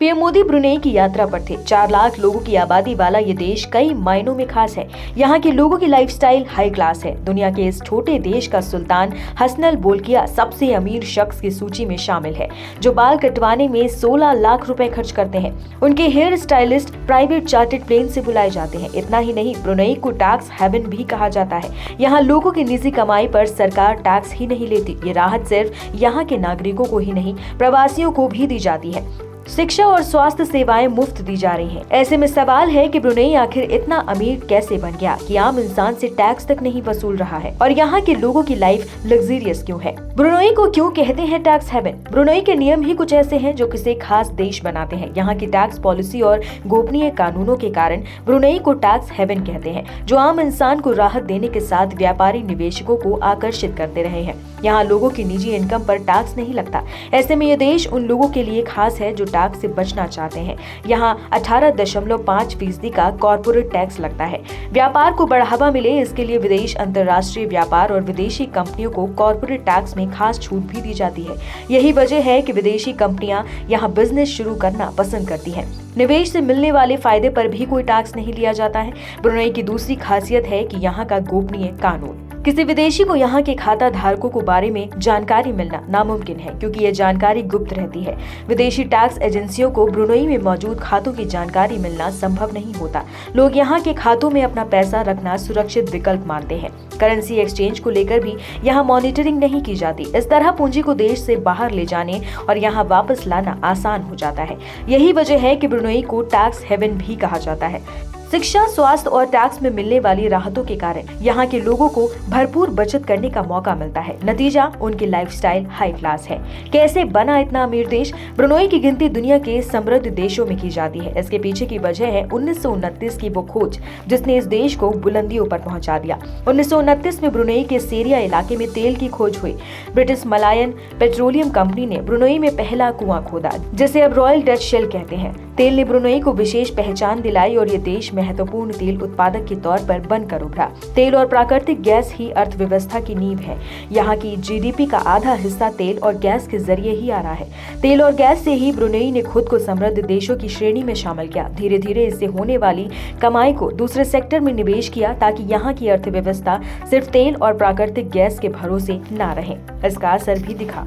PM Modi Brunei की यात्रा पर थे। 4 लाख लोगों की आबादी वाला ये देश कई मायनों में खास है। यहाँ के लोगों की लाइफस्टाइल हाई क्लास है। दुनिया के इस छोटे देश का सुल्तान हसनल बोल्किया सबसे अमीर शख्स की सूची में शामिल है, जो बाल कटवाने में 16 लाख रुपए खर्च करते हैं। उनके hair stylist private chartered plane से बुलाए जाते हैं। इतना ही नहीं, ब्रुनेई को टैक्स हेवन भी कहा जाता है। यहाँ लोगों की निजी कमाई पर सरकार टैक्स ही नहीं लेती। ये राहत सिर्फ यहाँ के नागरिकों को ही नहीं, प्रवासियों को भी दी जाती है। शिक्षा और स्वास्थ्य सेवाएं मुफ्त दी जा रही हैं। ऐसे में सवाल है कि ब्रुनेई आखिर इतना अमीर कैसे बन गया कि आम इंसान से टैक्स तक नहीं वसूल रहा है, और यहाँ के लोगों की लाइफ लग्जरियस क्यों है। ब्रुनेई को क्यों कहते हैं टैक्स हेवन? ब्रुनेई के नियम ही कुछ ऐसे हैं जो किसी खास देश बनाते हैं। यहाँ की टैक्स पॉलिसी और गोपनीय कानूनों के कारण ब्रुनेई को टैक्स हेवन कहते हैं, जो आम इंसान को राहत देने के साथ व्यापारी निवेशकों को आकर्षित करते रहे हैं। यहाँ लोगों की निजी इनकम पर टैक्स नहीं लगता। ऐसे में ये देश उन लोगों के लिए खास है जो टैक्स से बचना चाहते हैं। यहाँ 18.5% का कॉर्पोरेट टैक्स लगता है। व्यापार को बढ़ावा मिले, इसके लिए विदेश, अंतर्राष्ट्रीय व्यापार और विदेशी कंपनियों को कॉर्पोरेट टैक्स में खास छूट भी दी जाती है। यही वजह है कि विदेशी कंपनियां यहाँ बिजनेस शुरू करना पसंद करती हैं। निवेश से मिलने वाले फायदे पर भी कोई टैक्स नहीं लिया जाता है। ब्रुनेई की दूसरी खासियत है कि यहाँ का गोपनीय कानून। किसी विदेशी को यहाँ के खाता धारकों को बारे में जानकारी मिलना नामुमकिन है, क्योंकि ये जानकारी गुप्त रहती है। विदेशी टैक्स एजेंसियों को ब्रुनेई में मौजूद खातों की जानकारी मिलना संभव नहीं होता। लोग यहाँ के खातों में अपना पैसा रखना सुरक्षित विकल्प मानते हैं। करेंसी एक्सचेंज को लेकर भी यहाँ मॉनिटरिंग नहीं की जाती। इस तरह पूंजी को देश से बाहर ले जाने और यहाँ वापस लाना आसान हो जाता है। यही वजह है कि ब्रुनेई को टैक्स हेवन भी कहा जाता है। शिक्षा, स्वास्थ्य और टैक्स में मिलने वाली राहतों के कारण यहाँ के लोगों को भरपूर बचत करने का मौका मिलता है। नतीजा, उनकी लाइफस्टाइल हाई क्लास है। कैसे बना इतना अमीर देश? ब्रुनेई की गिनती दुनिया के समृद्ध देशों में की जाती है। इसके पीछे की वजह है 1929 की वो खोज, जिसने इस देश को बुलंदियों पर पहुंचा दिया। 1929 में ब्रुनेई के सेरिया इलाके में तेल की खोज हुई। ब्रिटिश मलायन पेट्रोलियम कंपनी ने ब्रुनेई में पहला कुआं खोदा, जिसे अब रॉयल डच शेल कहते हैं। तेल ने ब्रुनेई को विशेष पहचान दिलाई और ये देश महत्वपूर्ण तेल उत्पादक के तौर पर बनकर उभरा। तेल और प्राकृतिक गैस ही अर्थव्यवस्था की नींव है। यहाँ की जीडीपी का आधा हिस्सा तेल और गैस के जरिए ही आ रहा है। तेल और गैस से ही ब्रुनेई ने खुद को समृद्ध देशों की श्रेणी में शामिल किया। धीरे धीरे इससे होने वाली कमाई को दूसरे सेक्टर में निवेश किया, ताकि यहाँ की अर्थव्यवस्था सिर्फ तेल और प्राकृतिक गैस के भरोसे न रहे। इसका असर भी दिखा।